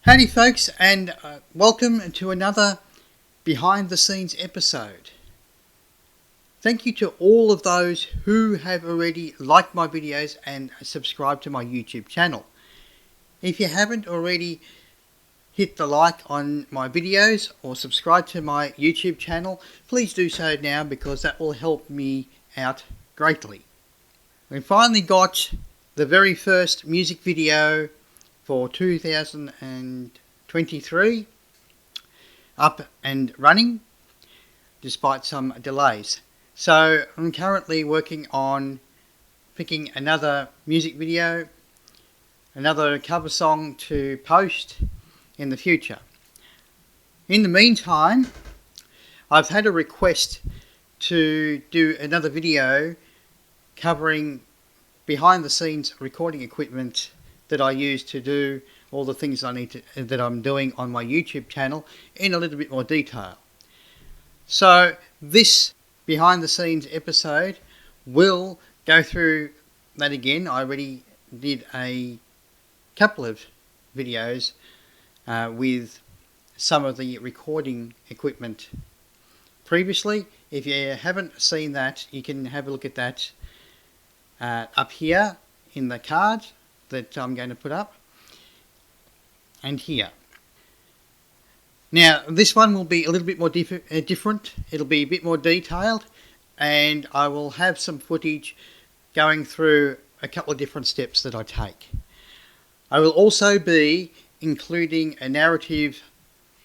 Howdy folks, and welcome to another behind the scenes episode. Thank you to all of those who have already liked my videos and subscribed to my YouTube channel. If you haven't already hit the like on my videos or subscribe to my YouTube channel, please do so now because that will help me out greatly. We finally got the very first music video for 2023 up and running despite some delays. So I'm currently working on picking another music video, another cover song to post in the future. In the meantime, I've had a request to do another video covering behind the scenes recording equipment that I use to do all the things that I'm doing on my YouTube channel in a little bit more detail. So this behind the scenes episode will go through that again. I already did a couple of videos with some of the recording equipment previously. If you haven't seen that, you can have a look at that up here in the card that I'm going to put up, and here. Now this one will be a little bit more different. It'll be a bit more detailed, and I will have some footage going through a couple of different steps that I take. I will also be including a narrative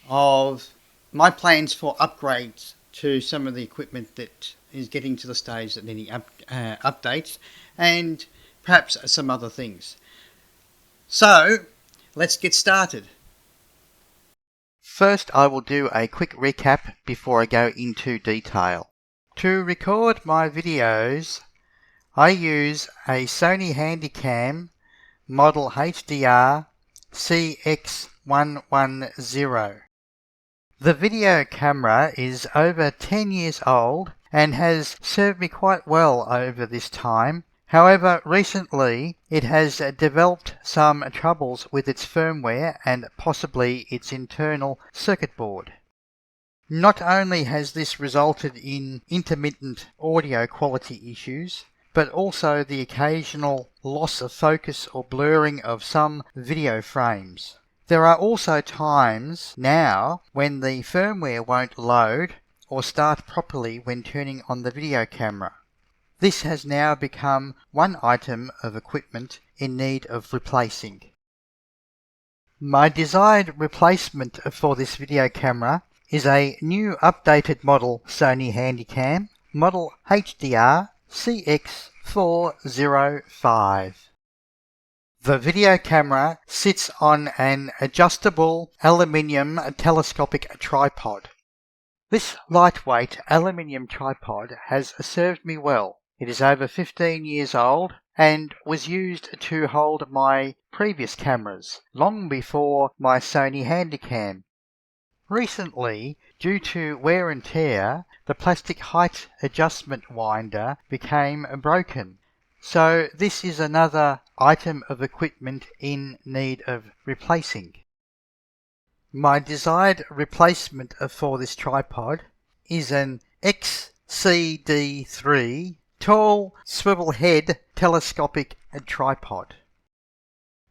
of my plans for upgrades to some of the equipment that is getting to the stage that needing updates, and perhaps some other things. So, let's get started. First, I will do a quick recap before I go into detail. To record my videos, I use a Sony Handycam model HDR CX110. The video camera is over 10 years old and has served me quite well over this time. However, recently it has developed some troubles with its firmware and possibly its internal circuit board. Not only has this resulted in intermittent audio quality issues, but also the occasional loss of focus or blurring of some video frames. There are also times now when the firmware won't load or start properly when turning on the video camera. This has now become one item of equipment in need of replacing. My desired replacement for this video camera is a new updated model Sony Handycam, model HDR CX405. The video camera sits on an adjustable aluminium telescopic tripod. This lightweight aluminium tripod has served me well. It is over 15 years old and was used to hold my previous cameras long before my Sony Handycam. Recently, due to wear and tear, the plastic height adjustment winder became broken. So this is another item of equipment in need of replacing. My desired replacement for this tripod is an XCD3 tall swivel head telescopic tripod.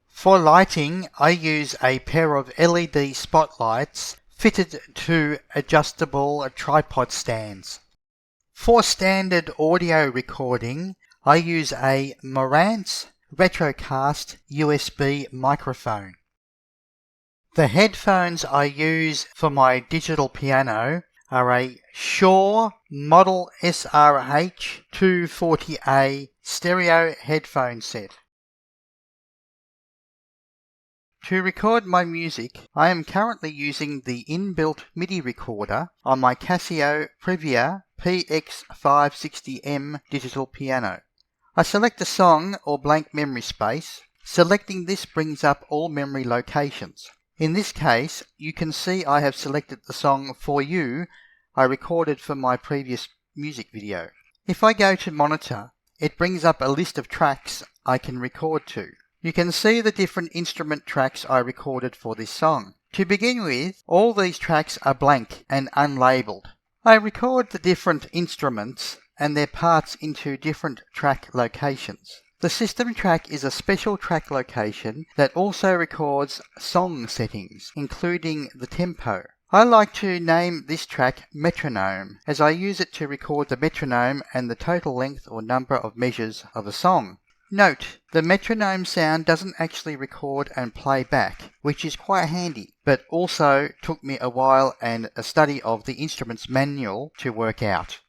For lighting, I use a pair of LED spotlights fitted to adjustable tripod stands. For standard audio recording, I use a Marantz Retrocast USB microphone. The headphones I use for my digital piano are a Shure Model SRH240A stereo headphone set. To record my music, I am currently using the inbuilt MIDI recorder on my Casio Previa PX560M digital piano. I select a song or blank memory space. Selecting this brings up all memory locations. In this case, you can see I have selected the song For You I recorded for my previous music video. If I go to monitor, it brings up a list of tracks I can record to. You can see the different instrument tracks I recorded for this song. To begin with, all these tracks are blank and unlabelled. I record the different instruments and their parts into different track locations. The system track is a special track location that also records song settings, including the tempo. I like to name this track Metronome, as I use it to record the metronome and the total length or number of measures of a song. Note, the metronome sound doesn't actually record and play back, which is quite handy, but also took me a while and a study of the instrument's manual to work out.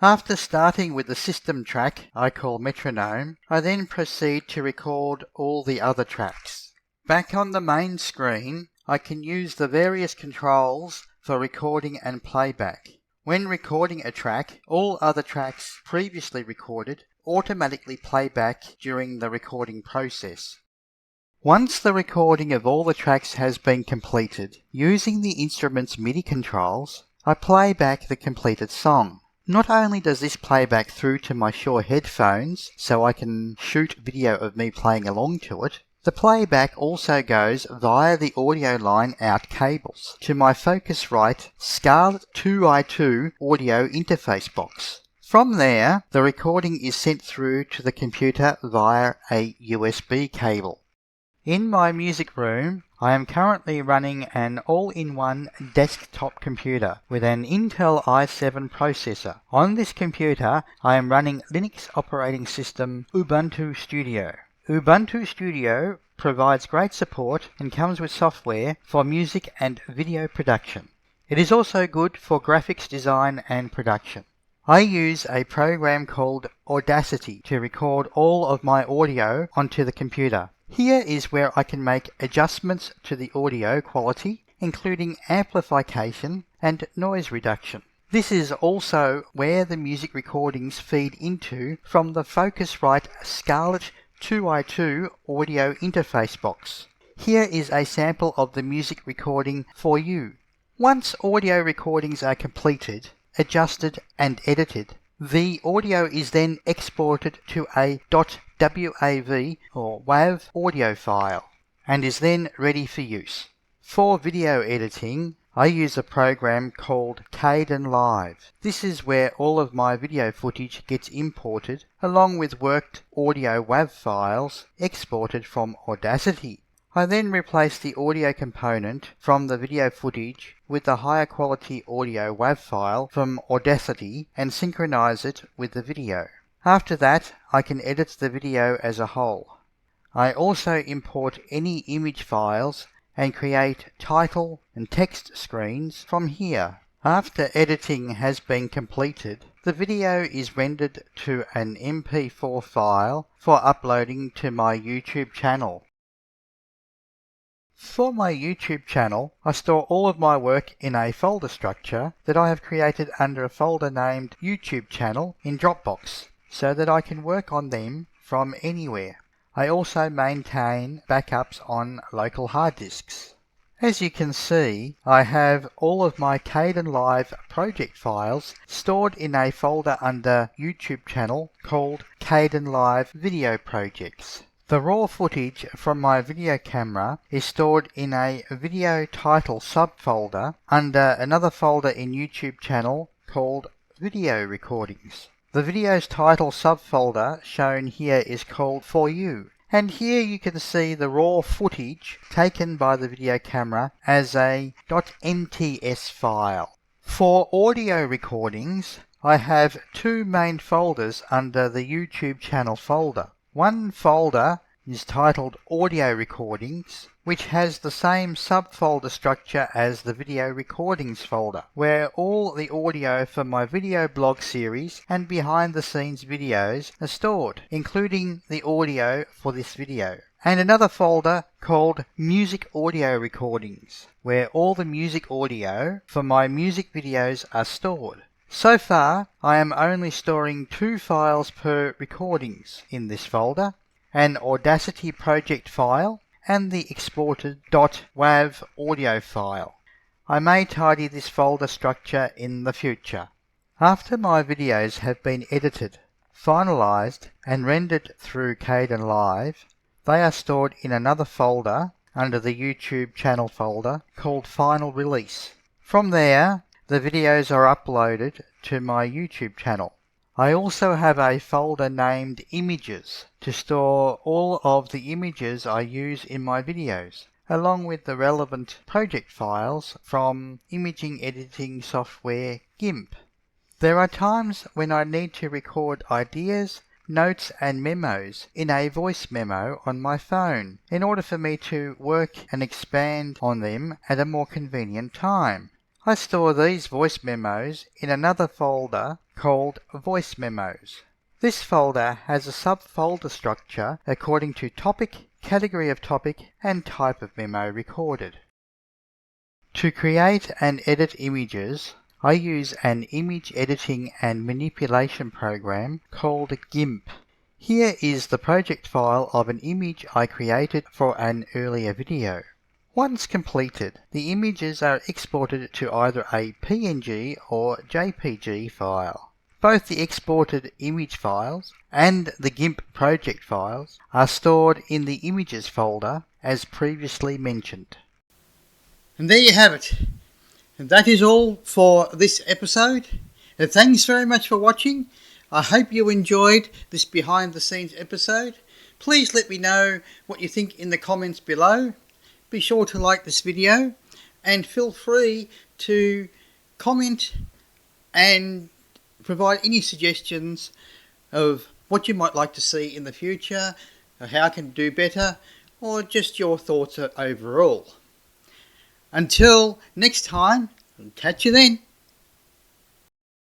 After starting with the system track I call Metronome, I then proceed to record all the other tracks. Back on the main screen, I can use the various controls for recording and playback. When recording a track, all other tracks previously recorded automatically play back during the recording process. Once the recording of all the tracks has been completed, using the instrument's MIDI controls, I play back the completed song. Not only does this play back through to my Shure headphones, so I can shoot video of me playing along to it, the playback also goes via the audio line out cables to my Focusrite Scarlett 2i2 audio interface box. From there, the recording is sent through to the computer via a USB cable. In my music room, I am currently running an all-in-one desktop computer with an Intel i7 processor. On this computer, I am running Linux operating system Ubuntu Studio. Ubuntu Studio provides great support and comes with software for music and video production. It is also good for graphics design and production. I use a program called Audacity to record all of my audio onto the computer. Here is where I can make adjustments to the audio quality, including amplification and noise reduction. This is also where the music recordings feed into from the Focusrite Scarlett 2i2 audio interface box. Here is a sample of the music recording for you. Once audio recordings are completed, adjusted and edited, the audio is then exported to a .wav or WAV audio file and is then ready for use. For video editing, I use a program called Kdenlive. This is where all of my video footage gets imported along with worked audio WAV files exported from Audacity. I then replace the audio component from the video footage with the higher quality audio WAV file from Audacity and synchronize it with the video. After that, I can edit the video as a whole. I also import any image files and create title and text screens from here. After editing has been completed, the video is rendered to an MP4 file for uploading to my YouTube channel. For my YouTube channel, I store all of my work in a folder structure that I have created under a folder named YouTube Channel in Dropbox, so that I can work on them from anywhere. I also maintain backups on local hard disks. As you can see, I have all of my Kdenlive project files stored in a folder under YouTube Channel called Kdenlive Video Projects. The raw footage from my video camera is stored in a video title subfolder under another folder in YouTube Channel called Video Recordings. The video's title subfolder shown here is called For You, and here you can see the raw footage taken by the video camera as a .mts file. For audio recordings, I have two main folders under the YouTube Channel folder. One folder is titled Audio Recordings, which has the same subfolder structure as the Video Recordings folder, where all the audio for my video blog series and behind the scenes videos are stored, including the audio for this video. And another folder called Music Audio Recordings, where all the music audio for my music videos are stored. So far, I am only storing 2 files per recordings in this folder, an Audacity project file and the exported .wav audio file. I may tidy this folder structure in the future. After my videos have been edited, finalized and rendered through Kdenlive, They are stored in another folder under the YouTube channel folder called Final Release. From there, the videos are uploaded to my YouTube channel. I also have a folder named Images to store all of the images I use in my videos, along with the relevant project files from imaging editing software GIMP. There are times when I need to record ideas, notes and memos in a voice memo on my phone in order for me to work and expand on them at a more convenient time. I store these voice memos in another folder called Voice Memos. This folder has a subfolder structure according to topic, category of topic and type of memo recorded. To create and edit images, I use an image editing and manipulation program called GIMP. Here is the project file of an image I created for an earlier video. Once completed, the images are exported to either a PNG or JPG file. Both the exported image files and the GIMP project files are stored in the Images folder as previously mentioned. And there you have it. And that is all for this episode. And thanks very much for watching. I hope you enjoyed this behind the scenes episode. Please let me know what you think in the comments below. Be sure to like this video and feel free to comment and provide any suggestions of what you might like to see in the future, or how I can do better, or just your thoughts overall. Until next time, catch you then.